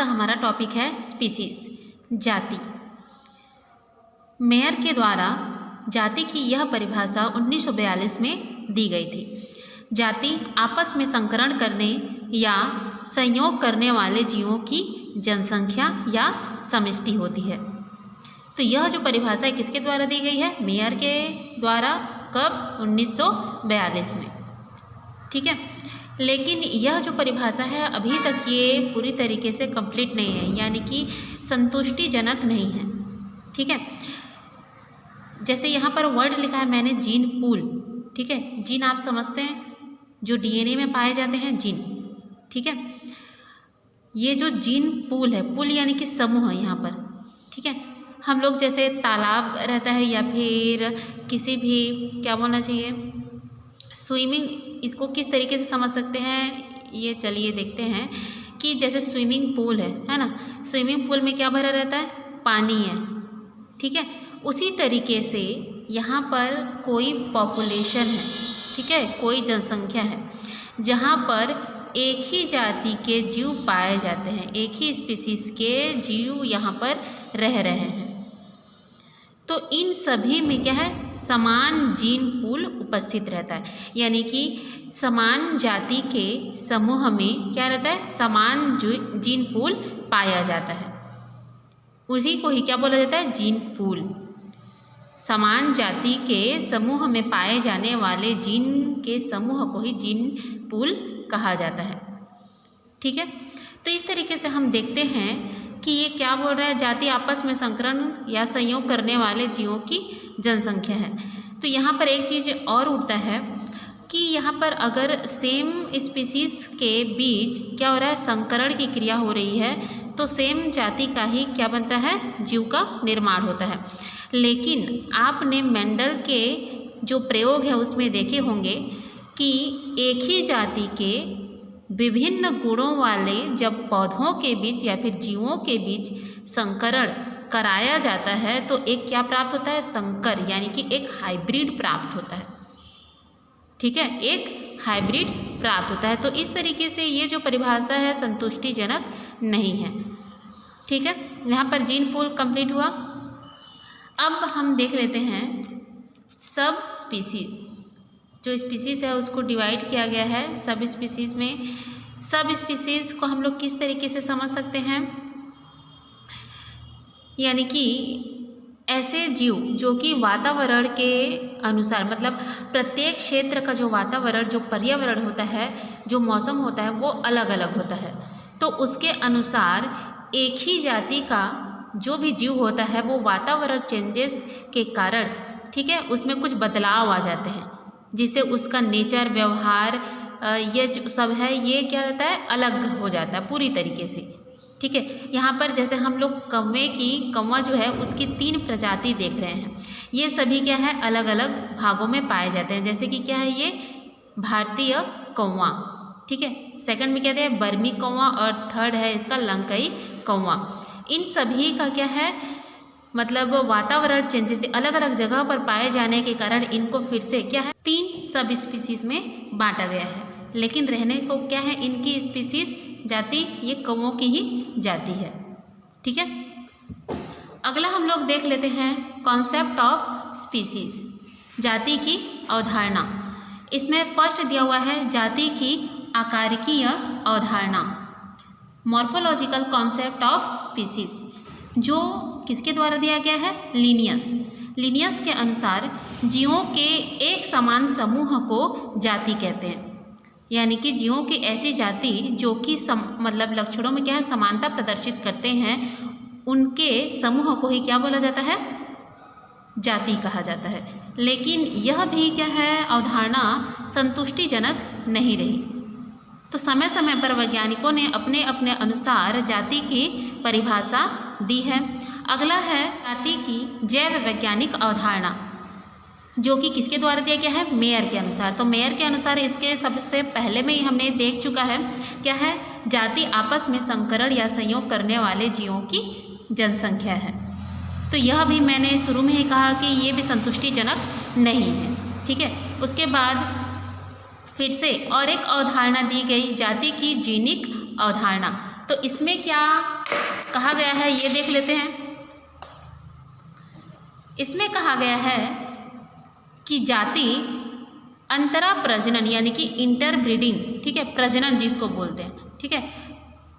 का हमारा टॉपिक है स्पीसीज, जाति। मेयर के द्वारा जाति की यह परिभाषा 1942 में दी गई थी। जाति आपस में संकरण करने या संयोग करने वाले जीवों की जनसंख्या या समष्टि होती है। तो यह जो परिभाषा है किसके द्वारा दी गई है? मेयर के द्वारा। कब? 1942 में। ठीक है, लेकिन यह जो परिभाषा है अभी तक ये पूरी तरीके से कंप्लीट नहीं है, यानी कि संतुष्टिजनक नहीं है। ठीक है, जैसे यहाँ पर वर्ड लिखा है मैंने जीन पूल। ठीक है, जीन आप समझते हैं जो डीएनए में पाए जाते हैं जीन। ठीक है, ये जो जीन पूल है, पूल यानी कि समूह है यहाँ पर। ठीक है, हम लोग जैसे तालाब रहता है या फिर किसी भी क्या बोलना चाहिए स्विमिंग, इसको किस तरीके से समझ सकते हैं ये चलिए देखते हैं कि जैसे स्विमिंग पूल है ना, स्विमिंग पूल में क्या भरा रहता है? पानी है। ठीक है, उसी तरीके से यहाँ पर कोई पॉपुलेशन है, ठीक है, कोई जनसंख्या है जहाँ पर एक ही जाति के जीव पाए जाते हैं, एक ही स्पीसीज के जीव यहाँ पर रह रहे हैं। तो इन सभी में क्या है? समान जीन पूल उपस्थित रहता है, यानी कि समान जाति के समूह में क्या रहता है? समान जीन पूल पाया जाता है। उसी को ही क्या बोला जाता है? Gene pool. समान जाति के समूह में पाए जाने वाले जीन के समूह को ही जीन पूल कहा जाता है। ठीक है, तो इस तरीके से हम देखते हैं कि ये क्या बोल रहा है? जाति आपस में संकरण या संयोग करने वाले जीवों की जनसंख्या है। तो यहाँ पर एक चीज़ और उठता है कि यहाँ पर अगर सेम स्पीसीज के बीच क्या हो रहा है? संकरण की क्रिया हो रही है, तो सेम जाति का ही क्या बनता है? जीव का निर्माण होता है। लेकिन आपने मेंडल के जो प्रयोग है उसमें देखे होंगे कि एक ही जाति के विभिन्न गुणों वाले जब पौधों के बीच या फिर जीवों के बीच संकरण कराया जाता है तो एक क्या प्राप्त होता है? संकर, यानी कि एक हाइब्रिड प्राप्त होता है। ठीक है, एक हाइब्रिड प्राप्त होता है। तो इस तरीके से ये जो परिभाषा है संतुष्टिजनक नहीं है। ठीक है, यहाँ पर जीन पूल कंप्लीट हुआ। अब हम देख लेते हैं सब स्पीसीज। जो स्पीसीज़ है उसको डिवाइड किया गया है सब स्पीसीज़ में। सब स्पीसीज़ को हम लोग किस तरीके से समझ सकते हैं? यानी कि ऐसे जीव जो कि वातावरण के अनुसार, मतलब प्रत्येक क्षेत्र का जो वातावरण, जो पर्यावरण होता है, जो मौसम होता है, वो अलग अलग होता है। तो उसके अनुसार एक ही जाति का जो भी जीव होता है वो वातावरण चेंजेस के कारण, ठीक है, उसमें कुछ बदलाव आ जाते हैं, जिससे उसका नेचर, व्यवहार, ये जो सब है ये क्या रहता है? अलग हो जाता है पूरी तरीके से। ठीक है, यहाँ पर जैसे हम लोग कौवा जो है उसकी 3 प्रजाति देख रहे हैं। ये सभी क्या है? अलग अलग भागों में पाए जाते हैं। जैसे कि क्या है? ये भारतीय कौवा। ठीक है, सेकंड में कहते हैं बर्मी कौवा और थर्ड है इसका लंकाई कौवा। इन सभी का क्या है? मतलब वातावरण चेंजेस अलग अलग जगह पर पाए जाने के कारण इनको फिर से क्या है? 3 सब स्पीसीज में बांटा गया है। लेकिन रहने को क्या है? इनकी स्पीसीज जाति ये कौवों की ही जाति है। ठीक है, अगला हम लोग देख लेते हैं कॉन्सेप्ट ऑफ स्पीसीज, जाति की अवधारणा। इसमें फर्स्ट दिया हुआ है जाति की आकारिकीय अवधारणा, मॉर्फोलॉजिकल कॉन्सेप्ट ऑफ स्पीसीज, जो किसके द्वारा दिया गया है? लिनियस के अनुसार जीवों के एक समान समूह को जाति कहते हैं। यानी कि जीवों की ऐसी जाति जो कि मतलब लक्षणों में क्या है? समानता प्रदर्शित करते हैं, उनके समूह को ही क्या बोला जाता है? जाति कहा जाता है। लेकिन यह भी क्या है? अवधारणा संतुष्टिजनक नहीं रही। तो समय समय पर वैज्ञानिकों ने अपने अपने अनुसार जाति की परिभाषा दी है। अगला है जाति की जैव वैज्ञानिक अवधारणा, जो कि किसके द्वारा दिया गया है? मेयर के अनुसार। तो मेयर के अनुसार इसके सबसे पहले में ही हमने देख चुका है क्या है? जाति आपस में संकरण या संयोग करने वाले जीवों की जनसंख्या है। तो यह भी मैंने शुरू में ही कहा कि ये भी संतुष्टिजनक नहीं है। ठीक है, उसके बाद फिर से और एक अवधारणा दी गई जाति की जीनिक अवधारणा। तो इसमें क्या कहा गया है ये देख लेते हैं। इसमें कहा गया है कि जाति अंतरा प्रजनन यानी कि इंटरब्रीडिंग, ठीक है, प्रजनन जिसको बोलते हैं, ठीक है,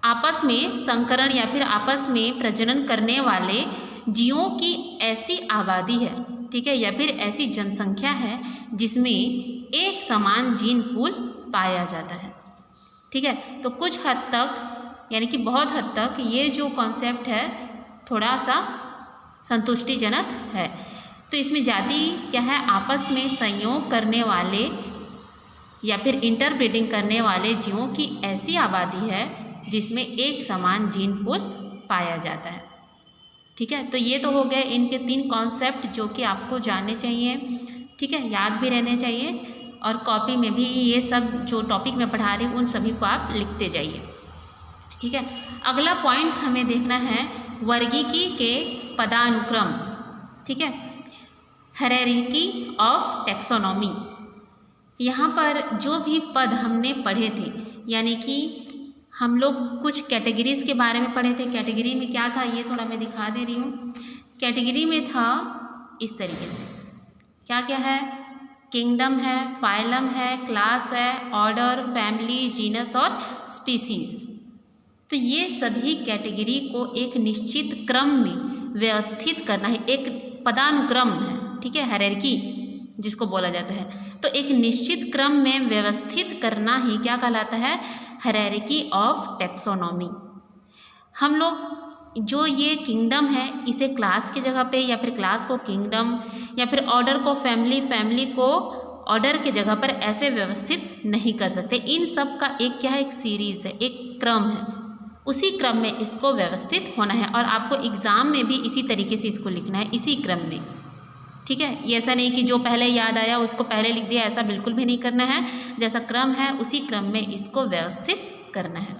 आपस में संकरण या फिर आपस में प्रजनन करने वाले जीवों की ऐसी आबादी है, ठीक है, या फिर ऐसी जनसंख्या है जिसमें एक समान जीन पूल पाया जाता है, ठीक है। तो कुछ हद तक यानी कि बहुत हद तक ये जो कॉन्सेप्ट है थोड़ा सा संतुष्टिजनक है। तो इसमें जाति क्या है, आपस में संयोग करने वाले या फिर इंटरब्रीडिंग करने वाले जीवों की ऐसी आबादी है जिसमें एक समान जीन पूल पाया जाता है, ठीक है। तो ये तो हो गए इनके 3 कॉन्सेप्ट जो कि आपको जानने चाहिए, ठीक है, याद भी रहने चाहिए और कॉपी में भी ये सब जो टॉपिक मैं पढ़ा रही हूँ उन सभी को आप लिखते जाइए, ठीक है। अगला पॉइंट हमें देखना है वर्गीकी के पदानुक्रम, ठीक है, हायरार्की ऑफ टैक्सोनॉमी। यहाँ पर जो भी पद हमने पढ़े थे यानी कि हम लोग कुछ कैटेगरीज़ के बारे में पढ़े थे। कैटेगरी में क्या था ये थोड़ा मैं दिखा दे रही हूँ। कैटेगरी में था इस तरीके से, क्या क्या है, किंगडम है, फाइलम है, क्लास है, ऑर्डर, फैमिली, जीनस और स्पीसीज। तो ये सभी कैटेगरी को एक निश्चित क्रम में व्यवस्थित करना है, एक पदानुक्रम है, ठीक है, हायरार्की जिसको बोला जाता है। तो एक निश्चित क्रम में व्यवस्थित करना ही क्या कहलाता है, हायरार्की ऑफ टैक्सोनॉमी। हम लोग जो ये किंगडम है इसे क्लास की जगह पे या फिर क्लास को किंगडम या फिर ऑर्डर को फैमिली, फैमिली को ऑर्डर के जगह पर ऐसे व्यवस्थित नहीं कर सकते। इन सब का एक क्या है, एक सीरीज़ है, एक क्रम है, उसी क्रम में इसको व्यवस्थित होना है और आपको एग्ज़ाम में भी इसी तरीके से इसको लिखना है, इसी क्रम में, ठीक है। ये ऐसा नहीं कि जो पहले याद आया उसको पहले लिख दिया, ऐसा बिल्कुल भी नहीं करना है। जैसा क्रम है उसी क्रम में इसको व्यवस्थित करना है।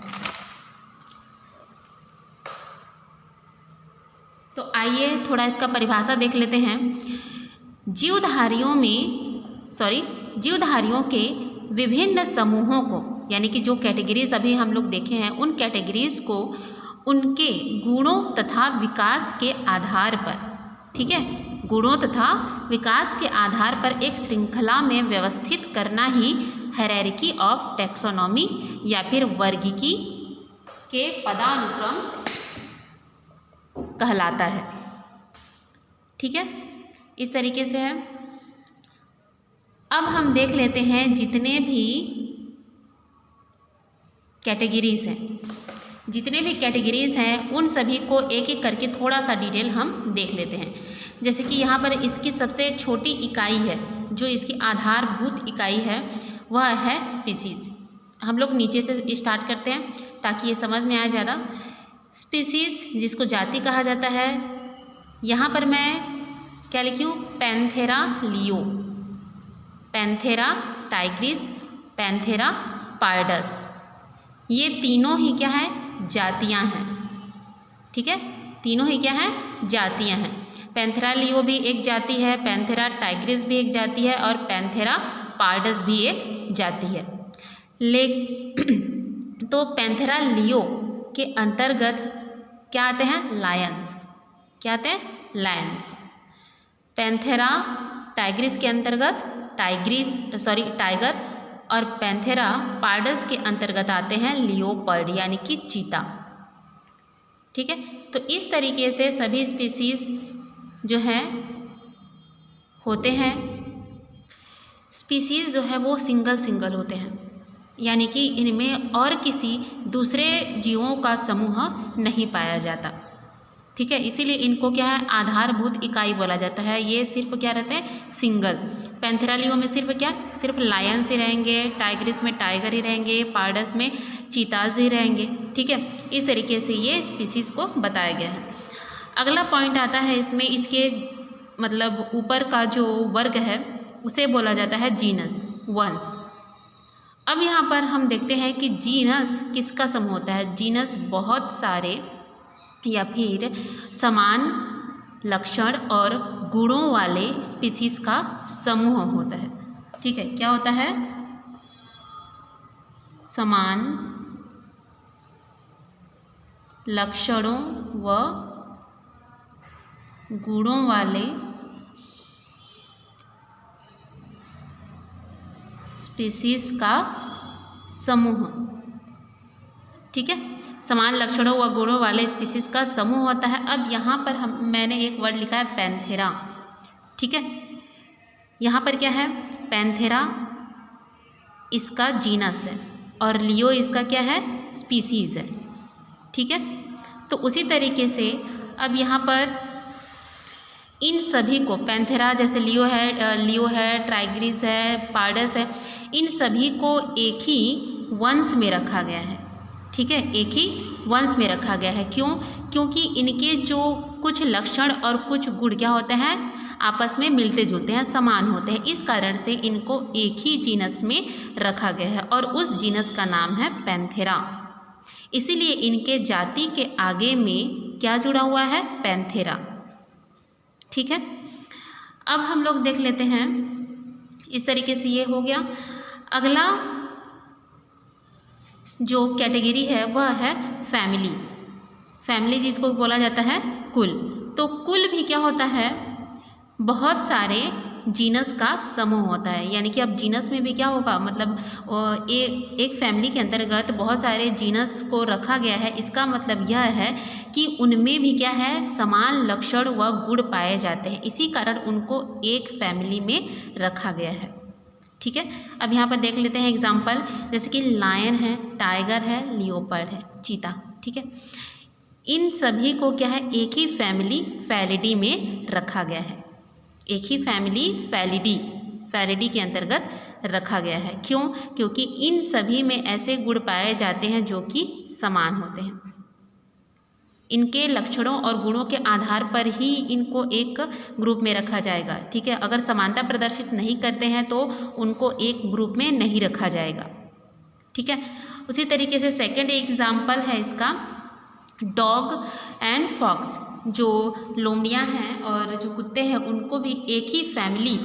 तो आइए थोड़ा इसका परिभाषा देख लेते हैं। जीवधारियों के विभिन्न समूहों को यानी कि जो कैटेगरीज अभी हम लोग देखे हैं उन कैटेगरीज को उनके गुणों तथा विकास के आधार पर, ठीक है, गुणों तथा विकास के आधार पर एक श्रृंखला में व्यवस्थित करना ही हायरार्की ऑफ टैक्सोनॉमी या फिर वर्गीकी के पदानुक्रम कहलाता है, ठीक है। इस तरीके से है। अब हम देख लेते हैं जितने भी कैटेगरीज हैं उन सभी को एक एक करके थोड़ा सा डिटेल हम देख लेते हैं। जैसे कि यहाँ पर इसकी सबसे छोटी इकाई है, जो इसकी आधारभूत इकाई है वह है स्पीसीज़। हम लोग नीचे से स्टार्ट करते हैं ताकि ये समझ में आए ज़्यादा। स्पीसीज़ जिसको जाति कहा जाता है, यहाँ पर मैं क्या लिखी हूँ, Panthera leo, Panthera Tigris, Panthera pardus, ये तीनों ही क्या है, जातियाँ हैं, ठीक है, तीनों ही क्या हैं, जातियाँ हैं। पैंथेरा लियो भी एक जाति है, पैंथेरा टाइग्रिस भी एक जाति है और पैंथेरा पार्डस भी एक जाति है। तो पैंथेरा लियो के अंतर्गत क्या आते हैं, लायंस, क्या आते हैं, लायंस। पैंथेरा टाइग्रिस के अंतर्गत टाइगर और पैंथेरा पार्डस के अंतर्गत आते हैं लियोपर्ड यानी कि चीता, ठीक है। तो इस तरीके से सभी स्पीसीज़ जो हैं होते हैं। स्पीसीज़ जो है वो सिंगल होते हैं यानी कि इनमें और किसी दूसरे जीवों का समूह नहीं पाया जाता, ठीक है। इसीलिए इनको क्या है, आधारभूत इकाई बोला जाता है। ये सिर्फ क्या रहते हैं, सिंगल। पैंथेरा लियो में सिर्फ लायंस ही रहेंगे, टाइग्रिस में टाइगर ही रहेंगे, पार्डस में चीताज ही रहेंगे, ठीक है। इस तरीके से ये स्पीसीज़ को बताया गया है। अगला पॉइंट आता है इसमें, इसके मतलब ऊपर का जो वर्ग है उसे बोला जाता है जीनस, वंश। अब यहाँ पर हम देखते हैं कि जीनस किसका समूह होता है। जीनस बहुत सारे या फिर समान लक्षण और गुणों वाले स्पीसीज़ का समूह होता है, ठीक है। क्या होता है, समान लक्षणों व गुणों वाले स्पीसीज का समूह। ठीक है, समान लक्षणों व गुणों वाले स्पीसीज का समूह होता है। अब यहाँ पर मैंने एक वर्ड लिखा है पैंथेरा। ठीक है, यहाँ पर क्या है, पैंथेरा इसका जीनस है और लियो इसका क्या है, स्पीसीज है। ठीक है, तो उसी तरीके से अब यहाँ पर इन सभी को पैंथेरा, जैसे लियो है, टाइग्रिस है, पार्डस है, इन सभी को एक ही वंश में रखा गया है। ठीक है, एक ही वंश में रखा गया है। क्यों? क्योंकि इनके जो कुछ लक्षण और कुछ गुण क्या होते हैं, आपस में मिलते जुलते हैं, समान होते हैं। इस कारण से इनको एक ही जीनस में रखा गया है और उस जीनस का नाम है पैंथेरा। इसीलिए इनके जाति के आगे में क्या जुड़ा हुआ है, पैंथेरा। ठीक है, अब हम लोग देख लेते हैं, इस तरीके से ये हो गया। अगला जो कैटेगरी है वह है फैमिली। फैमिली जिसको बोला जाता है कुल। तो कुल भी क्या होता है, बहुत सारे जीनस का समूह होता है। यानी कि अब जीनस में भी क्या होगा, मतलब एक फैमिली के अंतर्गत बहुत सारे जीनस को रखा गया है। इसका मतलब यह है कि उनमें भी क्या है, समान लक्षण व गुण पाए जाते हैं। इसी कारण उनको एक फैमिली में रखा गया है। ठीक है, अब यहाँ पर देख लेते हैं एग्जाम्पल, जैसे कि लायन है, टाइगर है, लियोपर्ड है, चीता। ठीक है, इन सभी को क्या है, एक ही फैमिली फैलिडी में रखा गया है। एक ही फैमिली फैलिडी के अंतर्गत रखा गया है। क्यों? क्योंकि इन सभी में ऐसे गुण पाए जाते हैं जो कि समान होते हैं। इनके लक्षणों और गुणों के आधार पर ही इनको एक ग्रुप में रखा जाएगा। ठीक है, अगर समानता प्रदर्शित नहीं करते हैं तो उनको एक ग्रुप में नहीं रखा जाएगा। ठीक है, उसी तरीके से सेकंड एग्जाम्पल है इसका, डॉग एंड फॉक्स। जो लोमड़ियाँ हैं और जो कुत्ते हैं उनको भी एक ही फैमिली,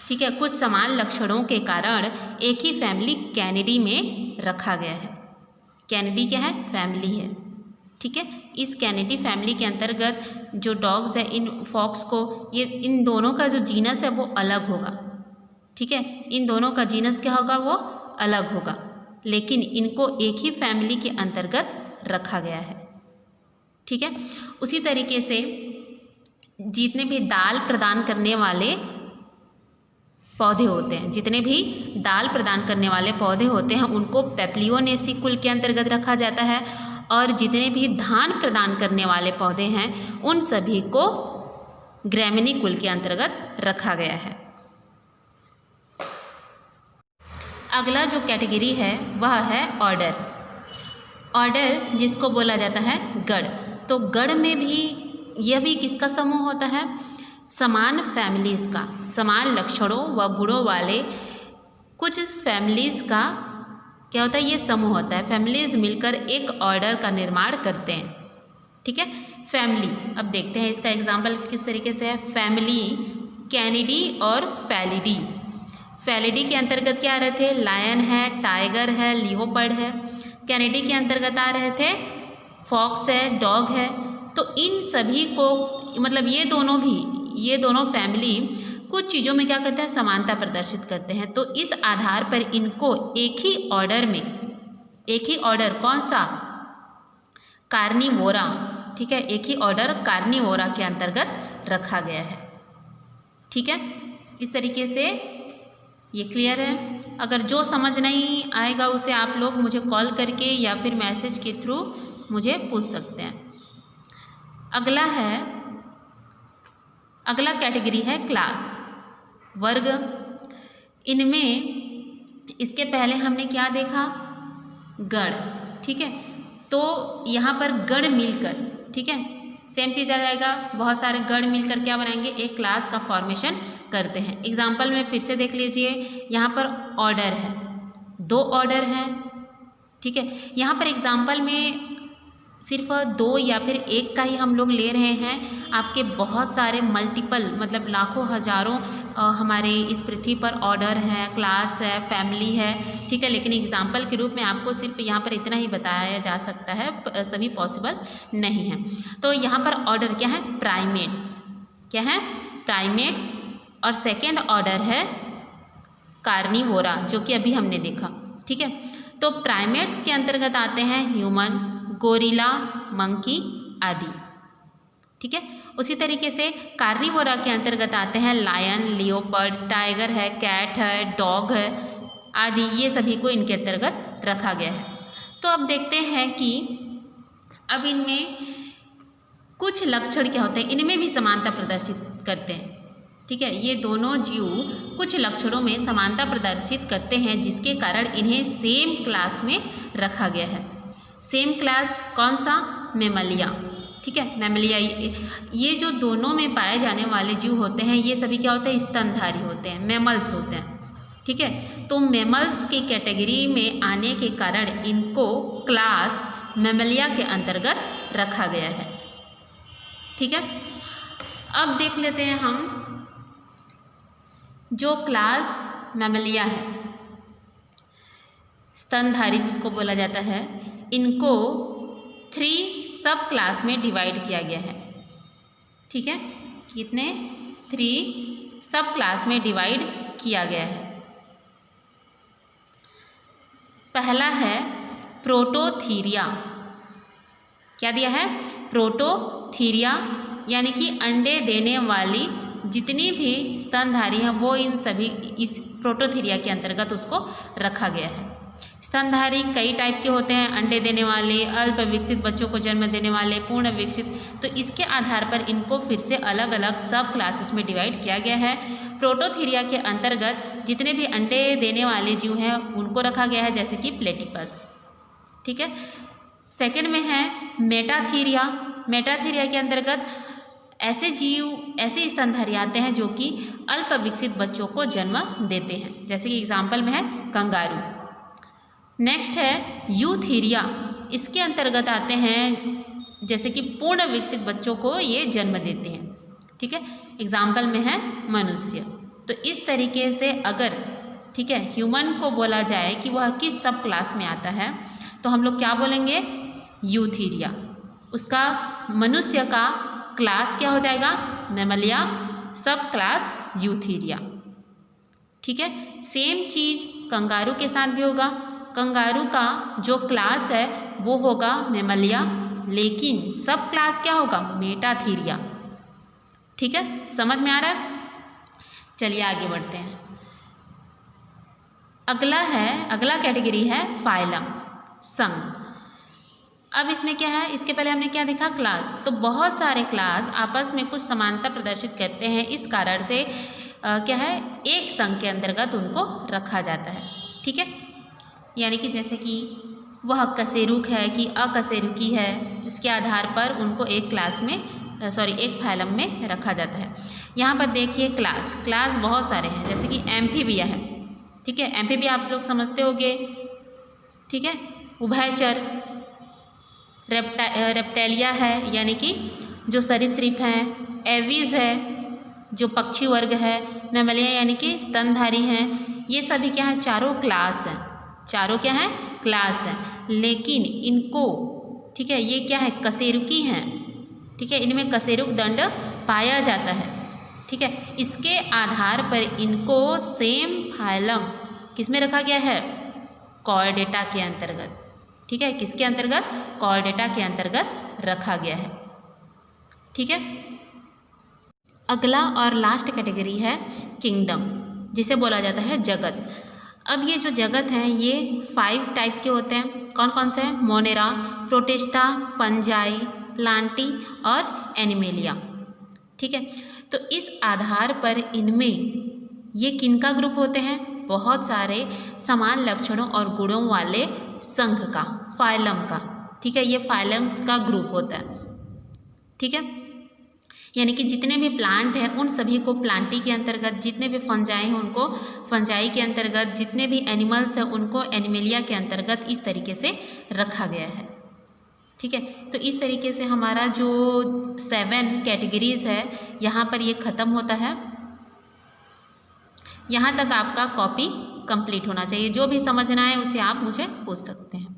ठीक है, कुछ समान लक्षणों के कारण एक ही फैमिली कैनिडी में रखा गया है। कैनिडी क्या है, फैमिली है। ठीक है, इस कैनिडी फैमिली के अंतर्गत जो डॉग्स है, इन फॉक्स को, ये इन दोनों का जो जीनस है वो अलग होगा। ठीक है, इन दोनों का जीनस क्या होगा, वो अलग होगा, लेकिन इनको एक ही फैमिली के अंतर्गत रखा गया है। ठीक है, उसी तरीके से जितने भी दाल प्रदान करने वाले पौधे होते हैं, जितने भी दाल प्रदान करने वाले पौधे होते हैं उनको पेप्लियोनेसी कुल के अंतर्गत रखा जाता है, और जितने भी धान प्रदान करने वाले पौधे हैं उन सभी को ग्रैमिनी कुल के अंतर्गत रखा गया है। अगला जो कैटेगरी है वह है ऑर्डर। ऑर्डर जिसको बोला जाता है गण। तो गण में भी यह भी किसका समूह होता है, समान फैमिलीज़ का, समान लक्षणों व गुणों वाले कुछ फैमिलीज़ का क्या होता है, ये समूह होता है। फैमिलीज़ मिलकर एक ऑर्डर का निर्माण करते हैं। ठीक है, फैमिली, अब देखते हैं इसका एग्जाम्पल किस तरीके से है। फैमिली कैनिडी और फैलिडी। फैलिडी के अंतर्गत क्या आ रहे थे, लायन है, टाइगर है, लियोपर्ड है। कैनिडी के अंतर्गत आ रहे थे फॉक्स है, डॉग है। तो इन सभी को, मतलब ये दोनों फैमिली कुछ चीज़ों में क्या करते हैं, समानता प्रदर्शित करते हैं। तो इस आधार पर इनको एक ही ऑर्डर में, एक ही ऑर्डर कौन सा, कार्निवोरा। ठीक है, एक ही ऑर्डर कार्निवोरा के अंतर्गत रखा गया है। ठीक है, इस तरीके से ये क्लियर है। अगर जो समझ नहीं आएगा उसे आप लोग मुझे कॉल करके या फिर मैसेज के थ्रू मुझे पूछ सकते हैं। अगला कैटेगरी है क्लास, वर्ग। इनमें इसके पहले हमने क्या देखा, गण। ठीक है, तो यहाँ पर गण मिलकर, ठीक है, सेम चीज़ आ जाएगा। बहुत सारे गण मिलकर क्या बनाएंगे, एक क्लास का फॉर्मेशन करते हैं। एग्जाम्पल में फिर से देख लीजिए, यहाँ पर ऑर्डर है, 2 ऑर्डर हैं। ठीक है, यहाँ पर एग्जाम्पल में सिर्फ 2 या फिर 1 का ही हम लोग ले रहे हैं। आपके बहुत सारे मल्टीपल, मतलब लाखों हजारों हमारे इस पृथ्वी पर ऑर्डर है, क्लास है, फैमिली है, ठीक है। लेकिन एग्जाम्पल के रूप में आपको सिर्फ यहाँ पर इतना ही बताया जा सकता है, सभी पॉसिबल नहीं है। तो यहाँ पर ऑर्डर क्या है? प्राइमेट्स। क्या है? प्राइमेट्स। और सेकेंड ऑर्डर है कार्निवोरा, जो कि अभी हमने देखा, ठीक है। तो प्राइमेट्स के अंतर्गत आते हैं ह्यूमन, गोरिल्ला, मंकी आदि, ठीक है। उसी तरीके से कार्निवोरा के अंतर्गत आते हैं लायन, लियोपर्ड, टाइगर है, कैट है, डॉग है आदि, ये सभी को इनके अंतर्गत रखा गया है। तो अब देखते हैं कि अब इनमें कुछ लक्षण क्या होते हैं, इनमें भी समानता प्रदर्शित करते हैं, ठीक है। ये दोनों जीव कुछ लक्षणों में समानता प्रदर्शित करते हैं, जिसके कारण इन्हें सेम क्लास में रखा गया है। सेम क्लास कौन सा? मेमलिया, ठीक है। मेमलिया, ये जो दोनों में पाए जाने वाले जीव होते हैं, ये सभी क्या होते हैं? स्तनधारी होते हैं, मैमल्स होते हैं, ठीक है। तो मैमल्स की कैटेगरी में आने के कारण इनको क्लास मेमलिया के अंतर्गत रखा गया है, ठीक है। अब देख लेते हैं हम जो क्लास मेमलिया है, स्तनधारी जिसको बोला जाता है, इनको 3 सब क्लास में डिवाइड किया गया है, ठीक है। कितने? 3 सब क्लास में डिवाइड किया गया है। पहला है प्रोटोथीरिया। क्या दिया है? प्रोटोथीरिया, यानी कि अंडे देने वाली जितनी भी स्तनधारी हैं वो इन सभी इस प्रोटोथीरिया के अंतर्गत उसको रखा गया है। स्तनधारी कई टाइप के होते हैं, अंडे देने वाले, अल्प विकसित बच्चों को जन्म देने वाले, पूर्ण विकसित। तो इसके आधार पर इनको फिर से अलग अलग सब क्लासेस में डिवाइड किया गया है। प्रोटोथीरिया के अंतर्गत जितने भी अंडे देने वाले जीव हैं उनको रखा गया है, जैसे कि प्लेटिपस, ठीक है। सेकंड में है मेटाथीरिया। मेटाथीरिया के अंतर्गत ऐसे जीव, ऐसे स्तनधारी आते हैं जो कि अल्प विकसित बच्चों को जन्म देते हैं, जैसे कि एग्जाम्पल में है कंगारू। नेक्स्ट है यूथीरिया। इसके अंतर्गत आते हैं जैसे कि पूर्ण विकसित बच्चों को ये जन्म देते हैं, ठीक है। एग्जाम्पल में है मनुष्य। तो इस तरीके से अगर, ठीक है, ह्यूमन को बोला जाए कि वह किस सब क्लास में आता है, तो हम लोग क्या बोलेंगे? यूथीरिया। उसका मनुष्य का क्लास क्या हो जाएगा? मेमलिया, सब क्लास यूथीरिया, ठीक है। सेम चीज़ कंगारू के साथ भी होगा। कंगारू का जो क्लास है वो होगा मेमलिया, लेकिन सब क्लास क्या होगा? मेटाथीरिया, ठीक है। समझ में आ रहा है? चलिए आगे बढ़ते हैं। अगला कैटेगरी है फाइलम, संघ। अब इसमें क्या है? इसके पहले हमने क्या देखा? क्लास। तो बहुत सारे क्लास आपस में कुछ समानता प्रदर्शित करते हैं, इस कारण से क्या है, एक संघ के अंतर्गत उनको रखा जाता है, ठीक है। यानी कि जैसे कि वह कशेरुक है कि अकशेरुकी है, इसके आधार पर उनको एक क्लास में एक फाइलम में रखा जाता है। यहाँ पर देखिए क्लास बहुत सारे हैं, जैसे कि एम्फीबिया है, ठीक है। एम्फीबिया आप लोग समझते होंगे, ठीक है। उभयचर। रेप्टेलिया है, यानी कि जो सरीसृप हैं। एवीज है, जो पक्षी वर्ग है। मैमलिया यानी कि स्तनधारी हैं। ये सभी क्या है? चारों क्लास हैं। चारों क्या हैं? क्लास हैं। लेकिन इनको, ठीक है, ये क्या है? कशेरुकी हैं, ठीक है। इनमें कशेरुक दंड पाया जाता है, ठीक है। इसके आधार पर इनको सेम फाइलम किस में रखा गया है? कॉर्डेटा के अंतर्गत, ठीक है। किसके अंतर्गत? कॉर्डेटा के अंतर्गत रखा गया है, ठीक है। अगला और लास्ट कैटेगरी है किंगडम, जिसे बोला जाता है जगत। अब ये जो जगत हैं ये 5 टाइप के होते हैं। कौन कौन से हैं? मोनेरा, प्रोटिस्टा, फंजाई, प्लांटी और एनिमेलिया, ठीक है। तो इस आधार पर इनमें ये किनका ग्रुप होते हैं? बहुत सारे समान लक्षणों और गुणों वाले संघ का, फाइलम का, ठीक है। ये फाइलम्स का ग्रुप होता है, ठीक है। यानी कि जितने भी प्लांट हैं उन सभी को प्लांटी के अंतर्गत, जितने भी फंजाई हैं उनको फंजाई के अंतर्गत, जितने भी एनिमल्स हैं उनको एनिमेलिया के अंतर्गत इस तरीके से रखा गया है, ठीक है। तो इस तरीके से हमारा जो 7 कैटेगरीज है यहाँ पर ये ख़त्म होता है। यहाँ तक आपका कॉपी कंप्लीट होना चाहिए। जो भी समझना है उसे आप मुझे पूछ सकते हैं।